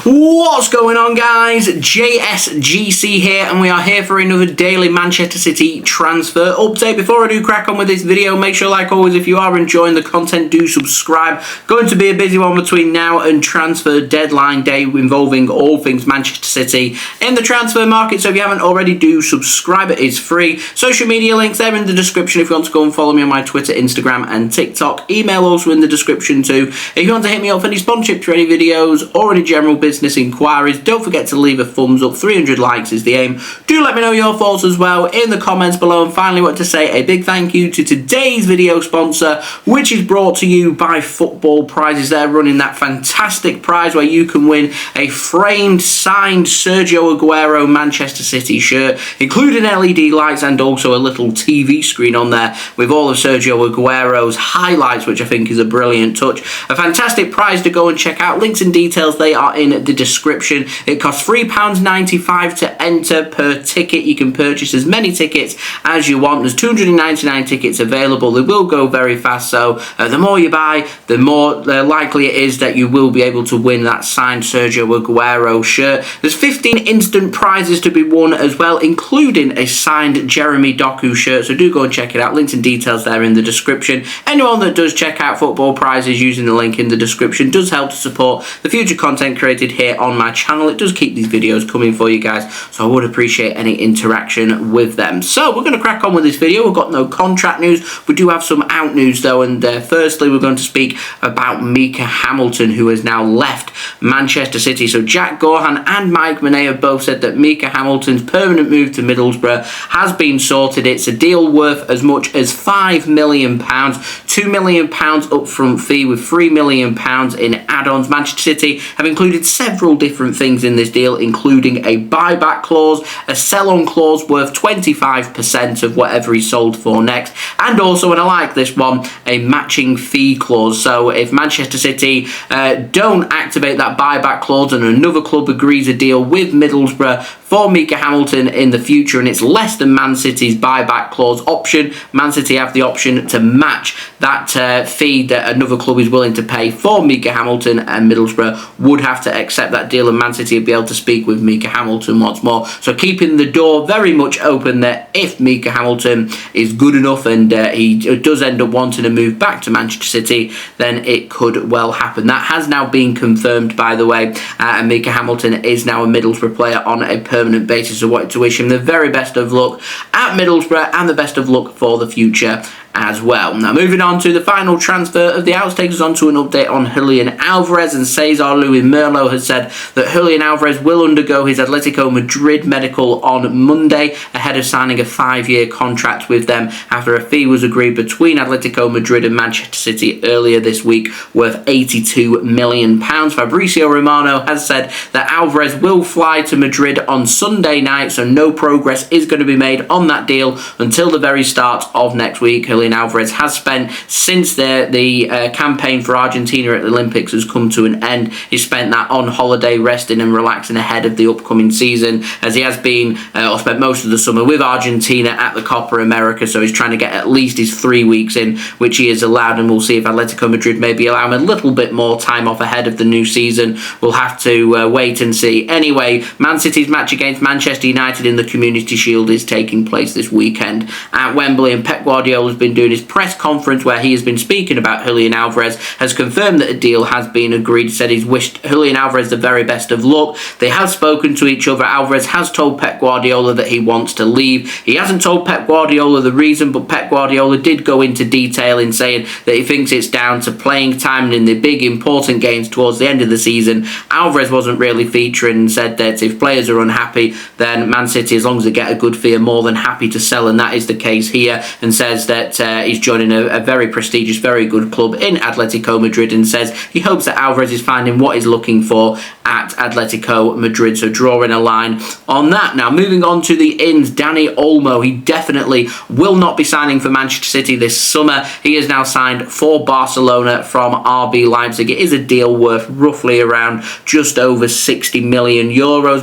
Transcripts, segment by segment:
What's going on, guys? JSGC here, and we are here for another daily Manchester City transfer update. Before I do crack on with this video, make sure, like always, if you are enjoying the content, do subscribe. Going to be a busy one between now and transfer deadline day, involving all things Manchester City in the transfer market. So if you haven't already, do subscribe. It is free. Social media links there in the description if you want to go and follow me on my Twitter, Instagram and TikTok. Email also in the description too. If you want to hit me up for any sponsorship for any videos or any general business inquiries, don't forget to leave a thumbs up. 300 likes is the aim. Do let me know your thoughts as well in the comments below. And finally, I want to say a big thank you to today's video sponsor, which is brought to you by Football Prizes. They're running that fantastic prize where you can win a framed, signed Sergio Aguero Manchester City shirt, including LED lights and also a little TV screen on there with all of Sergio Aguero's highlights, which I think is a brilliant touch. A fantastic prize to go and check out. Links and details, they are in the description. It costs £3.95 to enter per ticket. You can purchase as many tickets as you want. There's 299 tickets available. They will go very fast, so the more you buy, the more likely it is that you will be able to win that signed Sergio Aguero shirt. There's 15 instant prizes to be won as well, including a signed Jeremy Doku shirt, so do go and check it out. Links and details there in the description. Anyone that does check out Football Prizes using the link in the description does help to support the future content created here on my channel. It does keep these videos coming for you guys, so I would appreciate any interaction with them. So we're going to crack on with this video. We've got no contract news. We do have some out news though, and firstly we're going to speak about Micah Hamilton, who has now left Manchester City. So Jack Gaughan and Mike Minay have both said that Micah Hamilton's permanent move to Middlesbrough has been sorted. It's a deal worth as much as £5 million, £2 million upfront fee with £3 million in add-ons. Manchester City have included several different things in this deal, including a buyback clause, a sell-on clause worth 25% of whatever he's sold for next, and also, and I like this one, a matching fee clause. So if Manchester City don't activate that buyback clause and another club agrees a deal with Middlesbrough for Micah Hamilton in the future, and it's less than Man City's buyback clause option, Man City have the option to match that fee that another club is willing to pay for Micah Hamilton, and Middlesbrough would have to accept that deal, and Man City would be able to speak with Micah Hamilton once more. So keeping the door very much open that if Micah Hamilton is good enough and he does end up wanting to move back to Manchester City, then it could well happen. That has now been confirmed, by the way, and Micah Hamilton is now a Middlesbrough player on a permanent basis. So I wanted to wish him the very best of luck at Middlesbrough and the best of luck for the future as well. Now moving on to the final transfer of the hours, takes us on to an update on Julian Alvarez, and Cesar Luis Merlo has said that Julian Alvarez will undergo his Atletico Madrid medical on Monday ahead of signing a 5-year contract with them after a fee was agreed between Atletico Madrid and Manchester City earlier this week worth £82 million. Fabrizio Romano has said that Alvarez will fly to Madrid on Sunday night, so no progress is going to be made on that deal until the very start of next week. Julian Alvarez has spent, since the campaign for Argentina at the Olympics has come to an end, he's spent that on holiday, resting and relaxing ahead of the upcoming season, as he has been or spent most of the summer with Argentina at the Copa America. So he's trying to get at least his 3 weeks in, which he is allowed, and we'll see if Atletico Madrid maybe allow him a little bit more time off ahead of the new season. We'll have to wait and see. Anyway, Man City's match against Manchester United in the Community Shield is taking place this weekend at Wembley, and Pep Guardiola has been doing his press conference where he has been speaking about Julian Alvarez, has confirmed that a deal has been agreed, said he's wished Julian Alvarez the very best of luck. They have spoken to each other. Alvarez has told Pep Guardiola that he wants to leave. He hasn't told Pep Guardiola the reason, but Pep Guardiola did go into detail in saying that he thinks it's down to playing time, and in the big important games towards the end of the season, Alvarez wasn't really featuring, and said that if players are unhappy, then Man City, as long as they get a good fee, are more than happy to sell, and that is the case here, and says that he's joining a very prestigious, very good club in Atletico Madrid, and says he hopes that Alvarez is finding what he's looking for at Atletico Madrid. So drawing a line on that. Now moving on to the ins, Dani Olmo, he definitely will not be signing for Manchester City this summer. He is now signed for Barcelona from RB Leipzig. It is a deal worth roughly around just over €60 million.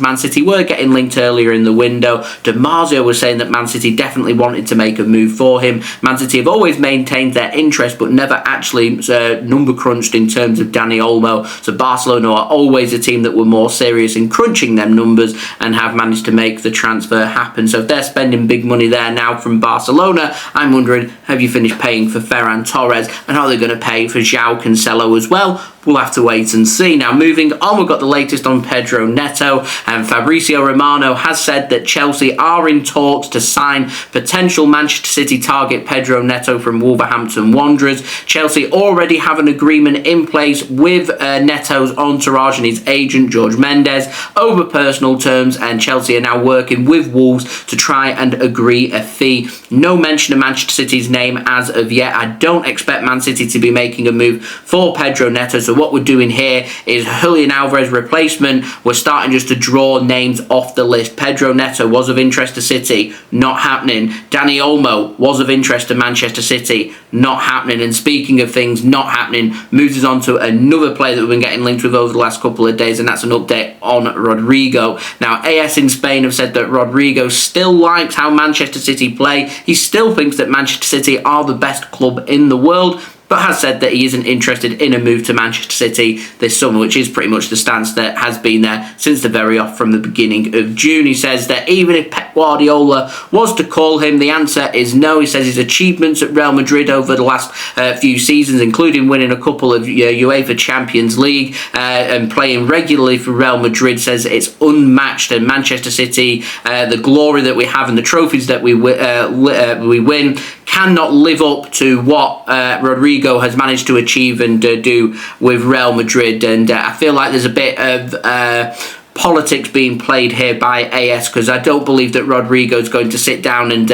Man City were getting linked earlier in the window. DiMarzio was saying that Man City definitely wanted to make a move for him. Man City have always maintained their interest but never actually number crunched in terms of Dani Olmo. So Barcelona are always a team that that were more serious in crunching them numbers and have managed to make the transfer happen. So if they're spending big money there now from Barcelona, I'm wondering, have you finished paying for Ferran Torres, and are they going to pay for João Cancelo as well? We'll have to wait and see. Now, moving on, we've got the latest on Pedro Neto, and Fabrizio Romano has said that Chelsea are in talks to sign potential Manchester City target Pedro Neto from Wolverhampton Wanderers. Chelsea already have an agreement in place with Neto's entourage and his agent, Jorge Mendes, over personal terms, and Chelsea are now working with Wolves to try and agree a fee. No mention of Manchester City's name as of yet. I don't expect Man City to be making a move for Pedro Neto, so what we're doing here is Julian Alvarez replacement. We're starting just to draw names off the list. Pedro Neto was of interest to City, not happening. Dani Olmo was of interest to Manchester City, not happening. And speaking of things not happening, moves us on to another player that we've been getting linked with over the last couple of days, and that's an update on Rodrygo. Now, AS in Spain have said that Rodrygo still likes how Manchester City play. He still thinks that Manchester City are the best club in the world, but has said that he isn't interested in a move to Manchester City this summer, which is pretty much the stance that has been there since the very off from the beginning of June. He says that even if Pep Guardiola was to call him, the answer is no. He says his achievements at Real Madrid over the last few seasons, including winning a couple of UEFA Champions League and playing regularly for Real Madrid, says it's unmatched. And Manchester City, the glory that we have and the trophies that we win, cannot live up to what Rodrygo has managed to achieve and do with Real Madrid. And I feel like there's a bit of politics being played here by AS, because I don't believe that Rodrygo is going to sit down and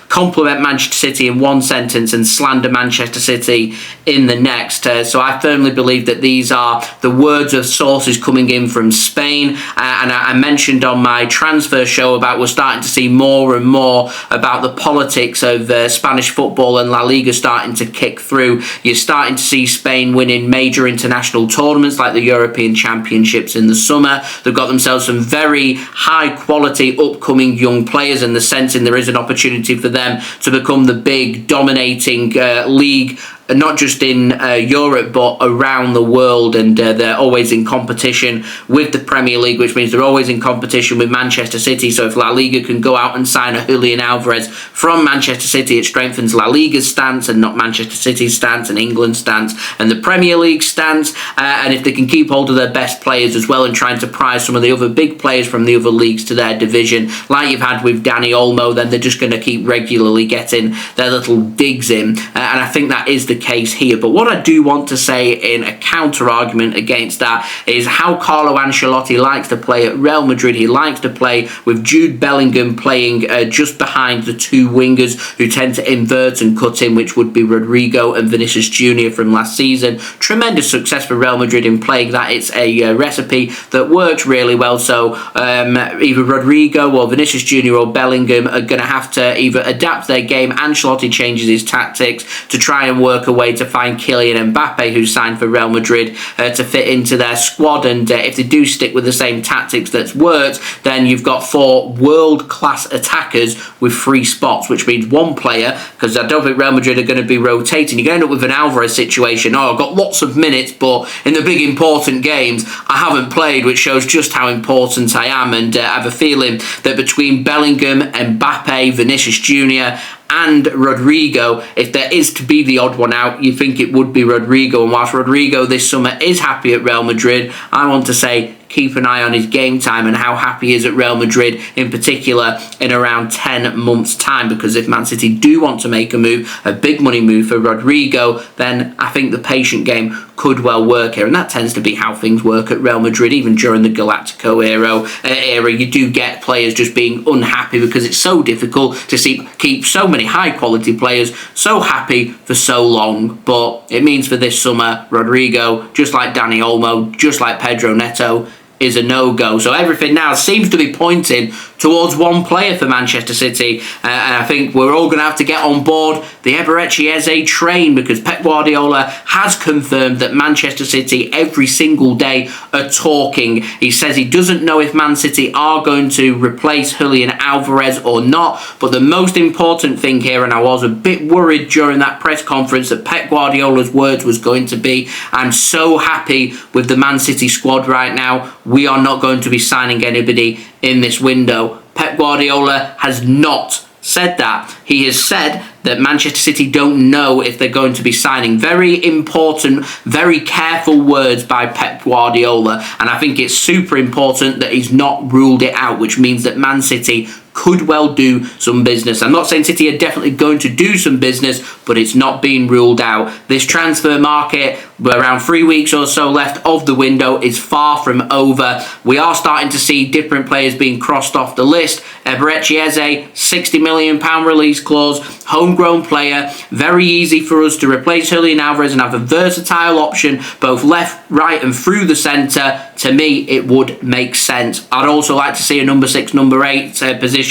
compliment Manchester City in one sentence and slander Manchester City in the next. So I firmly believe that these are the words of sources coming in from Spain. And I mentioned on my transfer show about we're starting to see more and more about the politics of Spanish football and La Liga starting to kick through. You're starting to see Spain winning major international tournaments like the European Championships in the summer. They've got themselves some very high quality upcoming young players, in the sense there is an opportunity for them to become the big dominating league, not just in Europe but around the world. And they're always in competition with the Premier League, which means they're always in competition with Manchester City. So if La Liga can go out and sign a Julian Alvarez from Manchester City, it strengthens La Liga's stance and not Manchester City's stance and England's stance and the Premier League stance. And if they can keep hold of their best players as well and trying to prize some of the other big players from the other leagues to their division, like you've had with Dani Olmo, then they're just going to keep regularly getting their little digs in. And I think that is the case here. But what I do want to say in a counter argument against that is how Carlo Ancelotti likes to play at Real Madrid. He likes to play with Jude Bellingham playing just behind the two wingers who tend to invert and cut in, which would be Rodrygo and Vinicius Jr. from last season. Tremendous success for Real Madrid in playing that. It's a recipe that works really well. So either Rodrygo or Vinicius Jr. or Bellingham are going to have to either adapt their game. Ancelotti changes his tactics to try and work a way to find Kylian Mbappe, who signed for Real Madrid, to fit into their squad. And if they do stick with the same tactics that's worked, then you've got four world-class attackers with 3 spots, which means one player, because I don't think Real Madrid are going to be rotating. You're going to end up with an Alvarez situation. Oh, I've got lots of minutes, but in the big important games, I haven't played, which shows just how important I am. And I have a feeling that between Bellingham, Mbappe, Vinicius Jr. and Rodrygo, if there is to be the odd one out, you think it would be Rodrygo. And whilst Rodrygo this summer is happy at Real Madrid, I want to say keep an eye on his game time and how happy he is at Real Madrid, in particular in around 10 months' time. Because if Man City do want to make a move, a big money move for Rodrygo, then I think the patient game could well work here. And that tends to be how things work at Real Madrid. Even during the Galactico era, you do get players just being unhappy because it's so difficult to keep so many high quality players so happy for so long. But it means for this summer, Rodrygo, just like Dani Olmo, just like Pedro Neto, is a no-go. So everything now seems to be pointing towards one player for Manchester City. And I think we're all going to have to get on board the Eberechi Eze train, because Pep Guardiola has confirmed that Manchester City every single day are talking. He says he doesn't know if Man City are going to replace Julian Alvarez or not. But the most important thing here, and I was a bit worried during that press conference that Pep Guardiola's words was going to be, I'm so happy with the Man City squad right now. we are not going to be signing anybody in this window. Pep Guardiola has not said that. He has said that Manchester City don't know if they're going to be signing. Very important, very careful words by Pep Guardiola, and I think it's super important that he's not ruled it out, which means that Man City could well do some business. I'm not saying City are definitely going to do some business, but it's not being ruled out. This transfer market, around 3 weeks or so left of the window, is far from over. We are starting to see different players being crossed off the list. Eberechi Eze, £60 million release clause, homegrown player, very easy for us to replace Julian Alvarez and have a versatile option, both left, right and through the centre. To me, it would make sense. I'd also like to see a number 6, number 8 position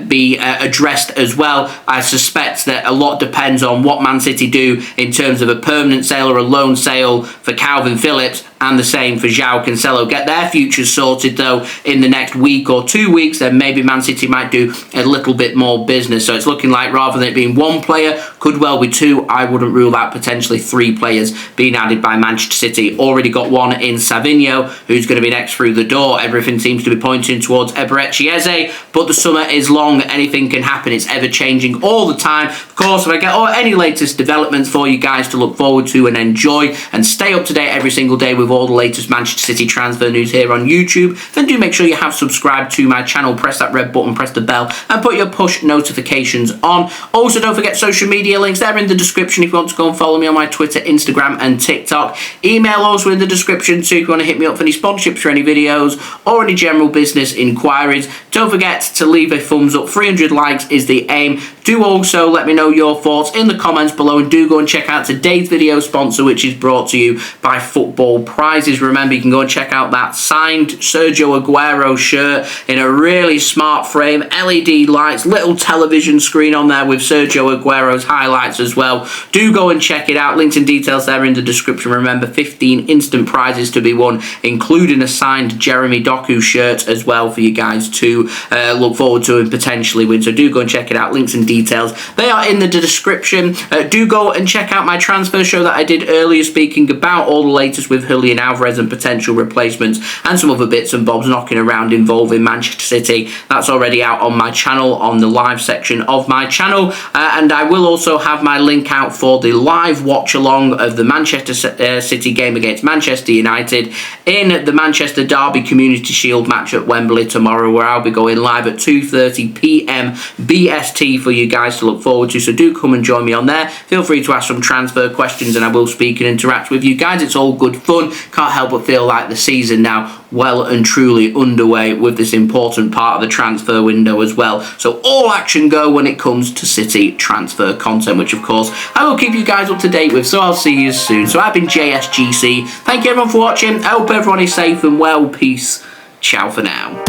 be addressed as well. I suspect that a lot depends on what Man City do in terms of a permanent sale or a loan sale for Calvin Phillips, and the same for João Cancelo. Get their futures sorted though in the next week or 2 weeks, then maybe Man City might do a little bit more business. So it's looking like rather than it being 1 player, could well be 2. I wouldn't rule out potentially 3 players being added by Manchester City. Already got one in Savinho, who's going to be next through the door. Everything seems to be pointing towards Eberechi Eze, but the summer is long. Anything can happen. It's ever changing all the time. Of course, if I get any latest developments for you guys to look forward to and enjoy and stay up to date every single day with all the latest Manchester City transfer news here on YouTube, then do make sure you have subscribed to my channel, press that red button, press the bell, and put your push notifications on. Also, don't forget social media links, they're in the description if you want to go and follow me on my Twitter, Instagram, and TikTok. Email also in the description too if you want to hit me up for any sponsorships for any videos or any general business inquiries. Don't forget to leave a thumbs up. 300 likes is the aim. Do also let me know your thoughts in the comments below, and do go and check out today's video sponsor, which is brought to you by Football Prizes. Remember, you can go and check out that signed Sergio Aguero shirt in a really smart frame, LED lights, little television screen on there with Sergio Aguero's highlights as well. Do go and check it out. Links and details there in the description. Remember, 15 instant prizes to be won, including a signed Jeremy Doku shirt as well for you guys to look forward to and potentially win. So do go and check it out. Links and details, they are in the description. Do go and check out my transfer show that I did earlier, speaking about all the latest with Julian Alvarez and potential replacements and some other bits and bobs knocking around involving Manchester City. That's already out on my channel, on the live section of my channel, and I will also have my link out for the live watch along of the Manchester City game against Manchester United in the Manchester Derby Community Shield match at Wembley tomorrow, where I'll be going live at 2:30 PM BST for you guys to look forward to. So do come and join me on there. Feel free to ask some transfer questions and I will speak and interact with you guys. It's all good fun. Can't help but feel like the season now well and truly underway with this important part of the transfer window as well. So all action go when it comes to City transfer content, which of course I will keep you guys up to date with. So I'll see you soon. So I've been JSGC. Thank you everyone for watching. I hope everyone is safe and well. Peace. Ciao for now.